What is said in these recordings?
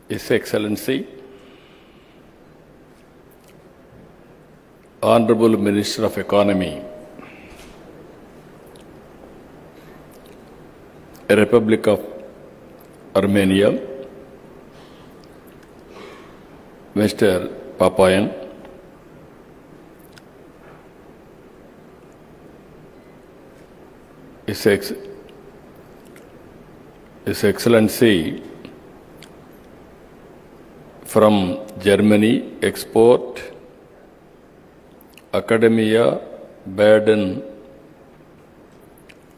His Excellency, Honorable Minister of Economy, Republic of Armenia, Mr. Papayan, His Excellency from Germany, Export, Academia Baden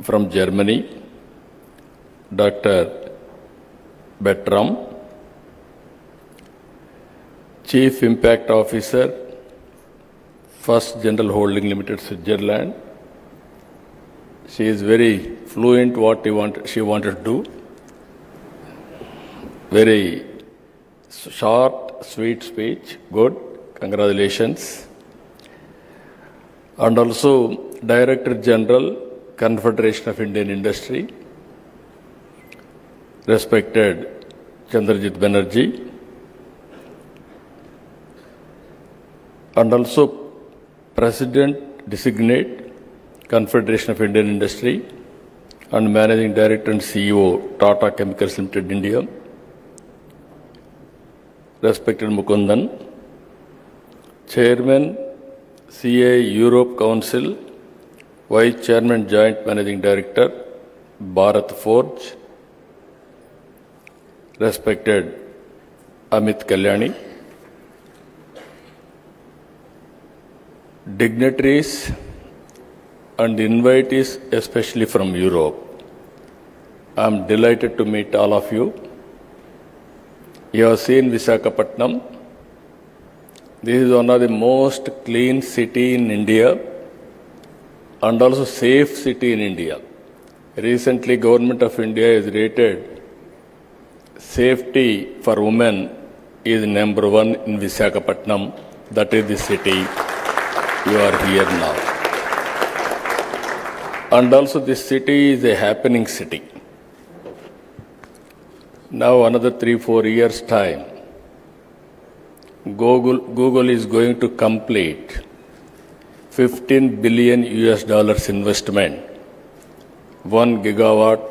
from Germany, Dr. Bertram, Chief Impact Officer, First General Holding Limited, Switzerland. She is very fluent what she wanted to do. Very short, sweet speech. Good. Congratulations. And also Director General, Confederation of Indian Industry, respected Chandrajit Banerjee. And also President Designate, Confederation of Indian Industry, and Managing Director and CEO, Tata Chemicals Limited, India, respected Mukundan, Chairman, CA Europe Council, Vice Chairman, Joint Managing Director, Bharat Forge, respected Amit Kalyani, dignitaries and invitees, especially from Europe. I am delighted to meet all of you. You have seen Visakhapatnam. This is one of the most clean city in India and also safe city in India. Recently, Government of India has rated safety for women is #1 in Visakhapatnam. That is the city you are here now. And also this city is a happening city. Now another 3-4 years time, Google is going to complete $15 billion investment, 1 gigawatt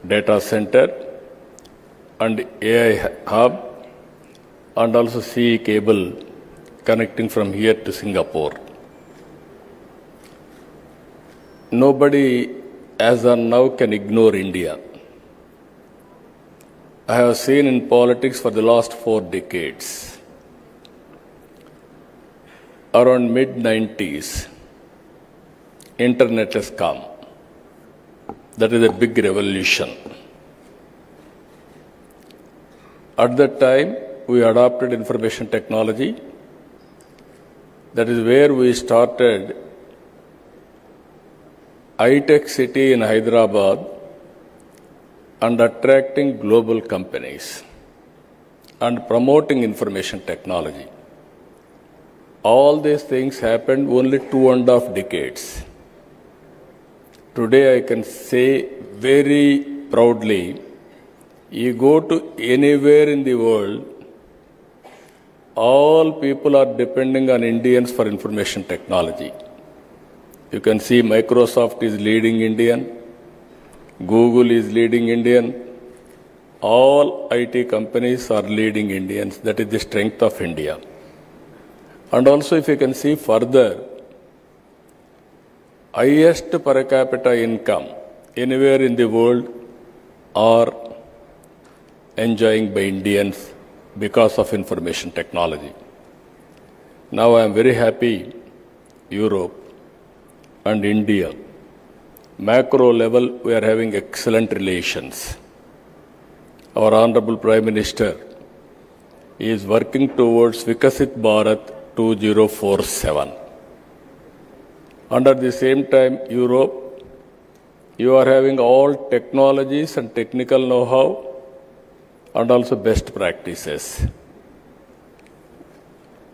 data center and AI hub, and also CE cable connecting from here to Singapore. Nobody as of now can ignore India. I have seen in politics for the last 4 decades. Around mid-90s, internet has come. That is a big revolution. At that time, we adopted information technology. That is where we started high-tech city in Hyderabad and attracting global companies and promoting information technology. All these things happened only 2.5 decades. Today I can say very proudly, you go to anywhere in the world, all people are depending on Indians for information technology. You can see Microsoft is leading Indian, Google is leading Indian, all IT companies are leading Indians. That is the strength of India. And also if you can see further, highest per capita income anywhere in the world are enjoying by Indians because of information technology. Now I am very happy Europe and India, macro level, we are having excellent relations. Our Honorable Prime Minister is working towards Vikasit Bharat 2047. And at the same time, Europe, you are having all technologies and technical know-how and also best practices.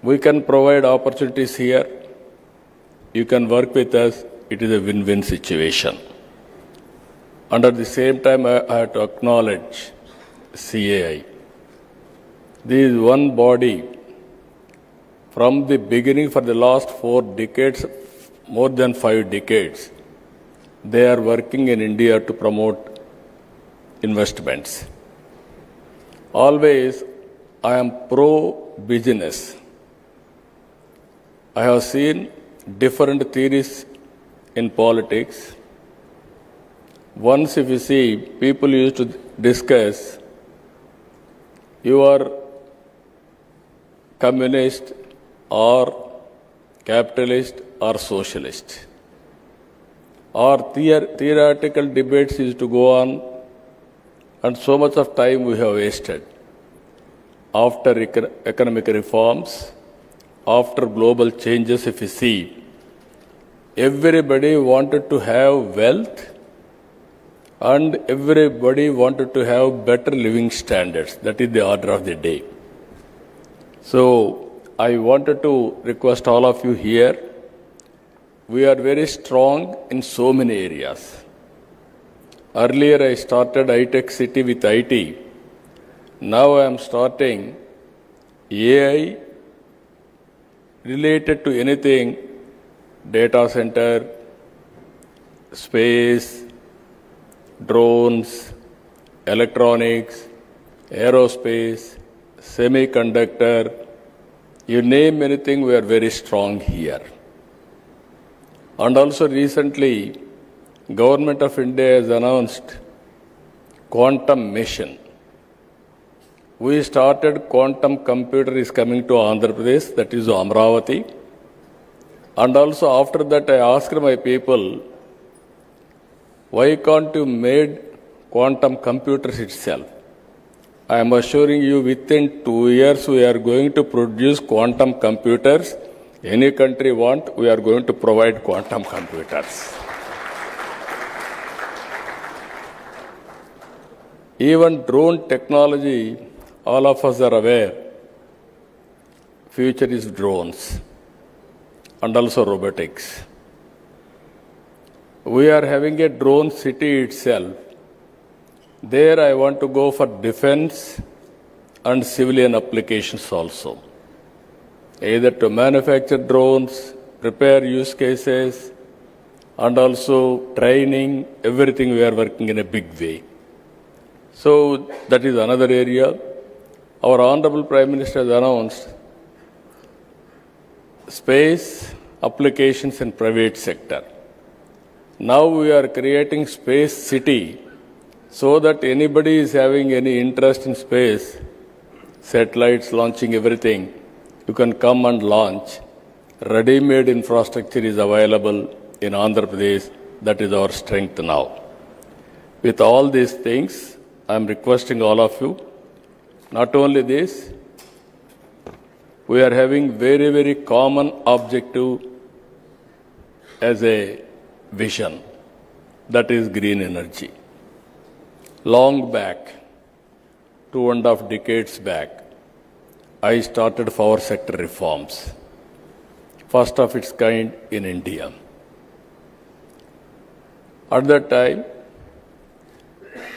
We can provide opportunities here. You can work with us. It is a win-win situation. And at the same time, I have to acknowledge CAI. This is one body from the beginning for the last 4 decades, more than 5 decades. They are working in India to promote investments. Always, I am pro-business. I have seen different theories in politics. Once, if you see, people used to discuss, you are communist or capitalist or socialist. Or theoretical debates used to go on, and so much of time we have wasted. After economic reforms, after global changes, if you see, everybody wanted to have wealth and everybody wanted to have better living standards. That is the order of the day. So, I wanted to request all of you here, we are very strong in so many areas. Earlier I started iTech City with IT. Now I am starting AI related to anything, data center, space, drones, electronics, aerospace, semiconductor, you name anything, we are very strong here. And also recently, Government of India has announced quantum mission. We started quantum computer is coming to Andhra Pradesh, that is Amravati. And also after that I asked my people, why can't you made quantum computers itself? I am assuring you within 2 years we are going to produce quantum computers. Any country want, we are going to provide quantum computers. Even drone technology, all of us are aware, future is drones and also robotics. We are having a drone city itself. There I want to go for defense and civilian applications also. Either to manufacture drones, prepare use cases, and also training, everything we are working in a big way. So that is another area. Our Honorable Prime Minister has announced space applications in private sector. Now we are creating space city so that anybody is having any interest in space, satellites launching everything, you can come and launch. Ready-made infrastructure is available in Andhra Pradesh. That is our strength now. With all these things, I am requesting all of you, not only this, we are having very, very common objective as a vision, that is green energy. Long back, 2.5 decades back, I started power sector reforms, first of its kind in India. At that time,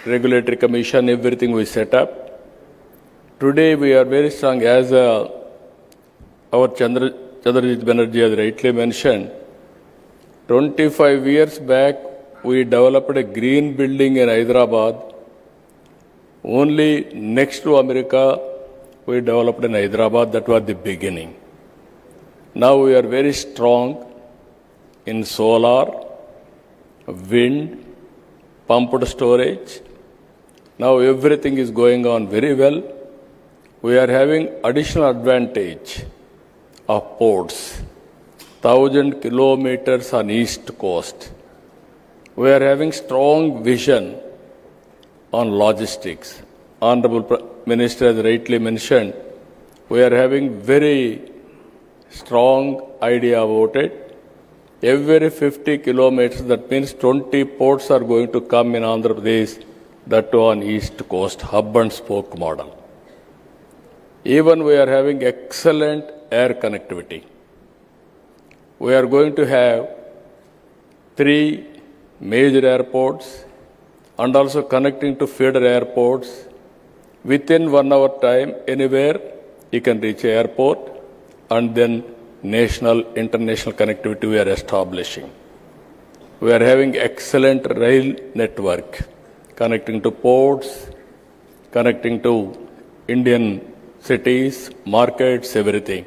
regulatory commission, everything we set up. Today we are very strong, as our Chandrajit Banerjee has rightly mentioned. 25 years back, we developed a green building in Hyderabad. Only next to America, we developed in Hyderabad. That was the beginning. Now we are very strong in solar, wind, pumped storage. Now everything is going on very well. We are having additional advantage of ports, 1,000 kilometers on east coast. We are having strong vision on logistics. Honorable Minister has rightly mentioned, we are having very strong idea about it. Every 50 kilometers, that means 20 ports are going to come in Andhra Pradesh, that too on east coast, hub and spoke model. Even we are having excellent air connectivity. We are going to have 3 major airports and also connecting to feeder airports. Within 1 hour time, anywhere you can reach airport, and then national, international connectivity we are establishing. We are having excellent rail network connecting to ports, connecting to Indian cities, markets, everything.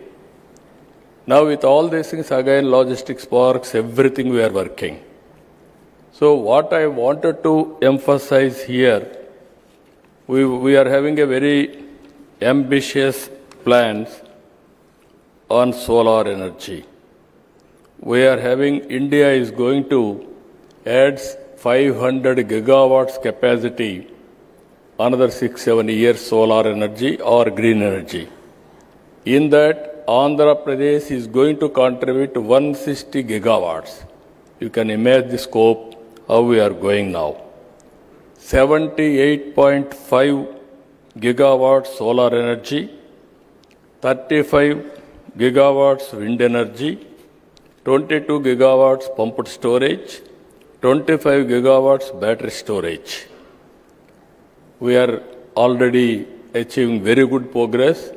Now with all these things, again, logistics parks, everything we are working. So what I wanted to emphasize here, we are having a very ambitious plans on solar energy. We are having, India is going to add 500 gigawatts capacity, another 6-7 years solar energy or green energy. In that, Andhra Pradesh is going to contribute 160 gigawatts. You can imagine the scope, how we are going now. 78.5 gigawatts solar energy, 35 gigawatts wind energy, 22 gigawatts pumped storage, 25 gigawatts battery storage. We are already achieving very good progress.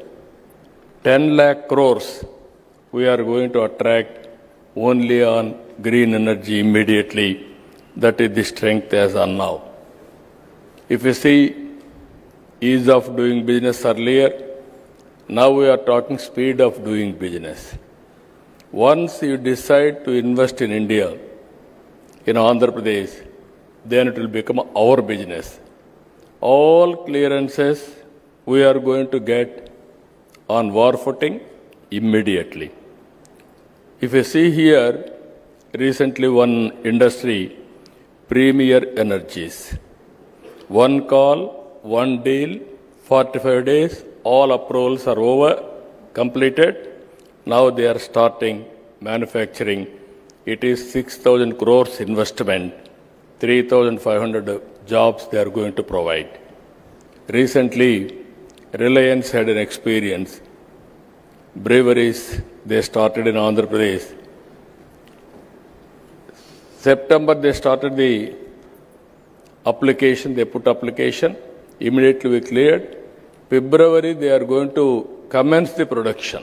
10 lakh crores we are going to attract only on green energy immediately. That is the strength as on now. If you see ease of doing business earlier, now we are talking speed of doing business. Once you decide to invest in India, in Andhra Pradesh, then it will become our business. All clearances we are going to get on war footing immediately. If you see here, recently one industry, Premier Energies, one call, one deal, 45 days, all approvals are over, completed. Now they are starting manufacturing. It is 6,000 crores investment, 3,500 jobs they are going to provide. Recently, Reliance had an experience. Breweries, they started in Andhra Pradesh. September, they started the application, they put application. Immediately we cleared. February, they are going to commence the production.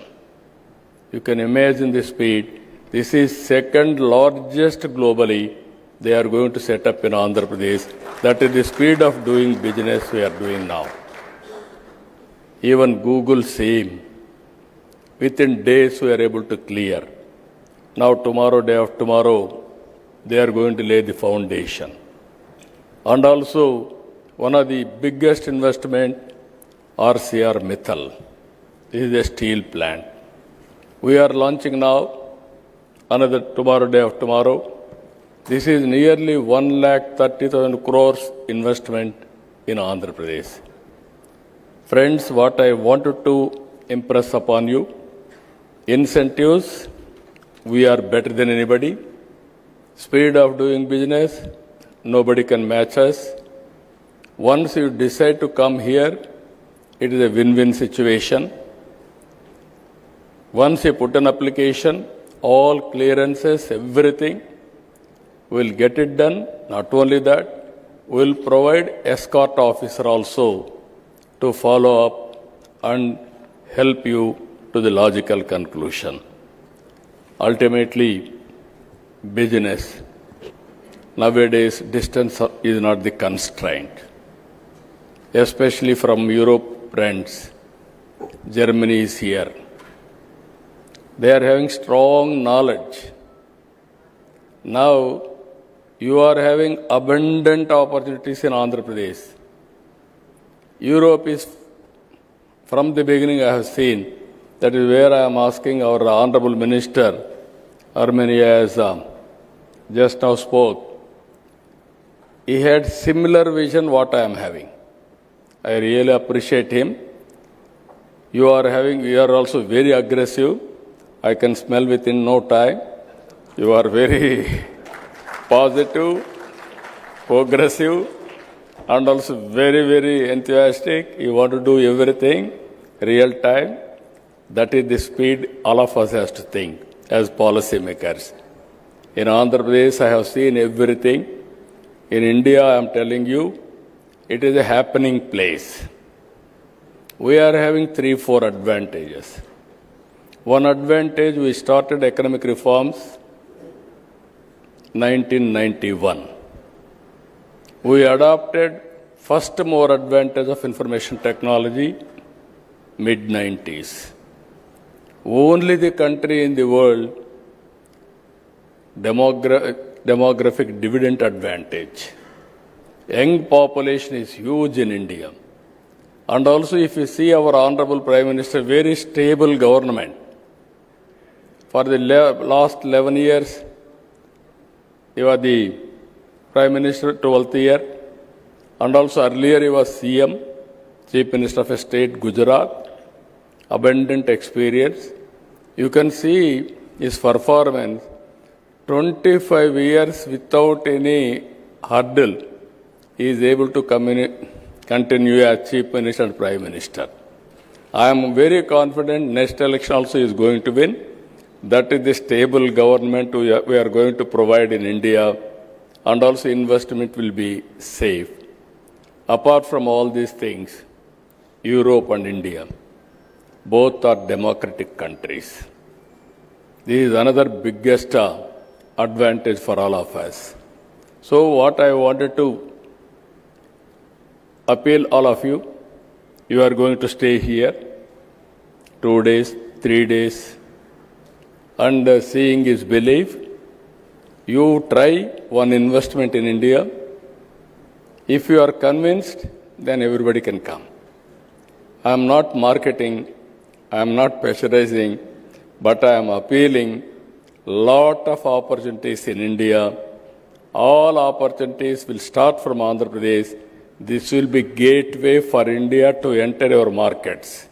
You can imagine the speed. This is second largest globally. They are going to set up in Andhra Pradesh. That is the speed of doing business we are doing now. Even Google same. Within days we are able to clear. Now tomorrow, day after tomorrow, they are going to lay the foundation. And also, one of the biggest investment, RCR Mittal. This is a steel plant. We are launching now, another tomorrow, day after tomorrow. This is nearly 130,000 crores investment in Andhra Pradesh. Friends, what I wanted to impress upon you, incentives, we are better than anybody. Speed of doing business, nobody can match us. Once you decide to come here, it is a win-win situation. Once you put an application, all clearances, everything, we'll get it done. Not only that, we'll provide escort officer also to follow up and help you to the logical conclusion. Ultimately, business. Nowadays, distance is not the constraint. Especially from Europe, friends. Germany is here. They are having strong knowledge. Now, you are having abundant opportunities in Andhra Pradesh. Europe is, from the beginning I have seen, that is where I am asking our Honorable Minister, Armenia, as just now spoke. He had similar vision what I am having. I really appreciate him. You are also very aggressive. I can smell within no time. You are very positive, progressive, and also very, very enthusiastic. You want to do everything real time. That is the speed all of us has to think as policy makers. In Andhra Pradesh, I have seen everything. In India, I am telling you, it is a happening place. we are having 3-4 advantages. One advantage, we started economic reforms 1991. We adopted first more advantage of information technology mid-90s. Only the country in the world demographic dividend advantage. Young population is huge in India. And also if you see our Honorable Prime Minister, very stable government. For the last 11 years, he was the Prime Minister 12th year. And also earlier he was CM, Chief Minister of a state, Gujarat. Abundant experience. You can see his performance, 25 years without any hurdle, he is able to continue as Chief Minister and Prime Minister. I am very confident next election also he is going to win. That is the stable government we are going to provide in India, and also investment will be safe. Apart from all these things, Europe and India, both are democratic countries. This is another biggest advantage for all of us. So what I wanted to appeal all of you, you are going to stay here 2 days, 3 days, and seeing is belief. You try one investment in India. If you are convinced, then everybody can come. I am not marketing, I am not pressurizing, but I am appealing lot of opportunities in India. All opportunities will start from Andhra Pradesh. This will be gateway for India to enter our markets.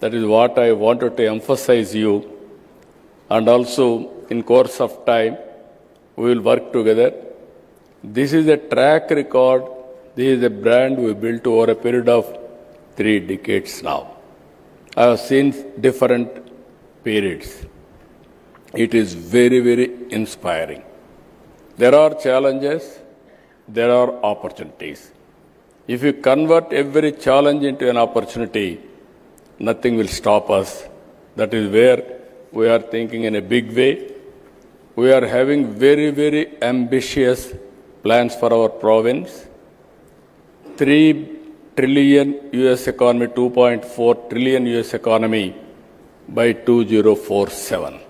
That is what I wanted to emphasize you. And also, in course of time, we will work together. This is a track record. This is a brand we built over a period of 3 decades now. I have seen different periods. It is very, very inspiring. There are challenges, there are opportunities. If you convert every challenge into an opportunity, nothing will stop us. That is where we are thinking in a big way. We are having very, very ambitious plans for our province. 3 trillion US economy, 2.4 trillion US economy by 2047.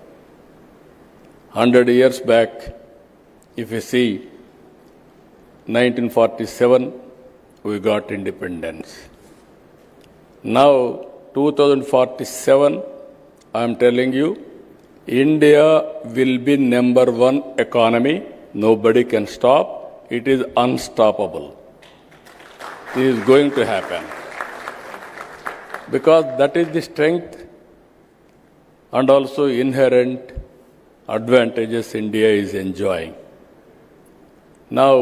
100 years back, if you see, 1947, we got independence. Now, 2047, I am telling you, India will be #1 economy. Nobody can stop. It is unstoppable. This is going to happen. Because that is the strength and also inherent advantages India is enjoying. Now,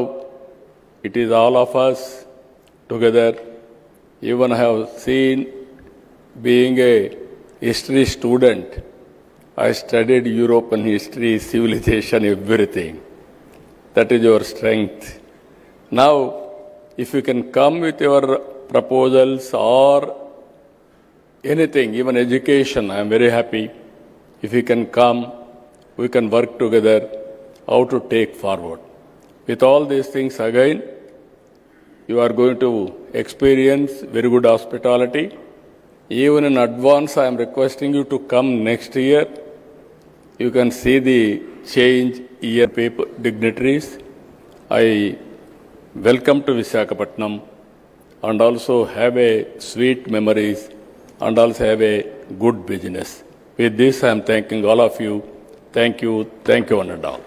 it is all of us together. Even I have seen, being a history student, I studied European history, civilization, everything. That is your strength. Now, if you can come with your proposals or anything, even education, I am very happy. If you can come, we can work together how to take forward. With all these things, again, you are going to experience very good hospitality. Even in advance, I am requesting you to come next year. You can see the change year paper dignitaries. I welcome to Visakhapatnam and also have a sweet memories and also have a good business. With this, I am thanking all of you. Thank you, one and all.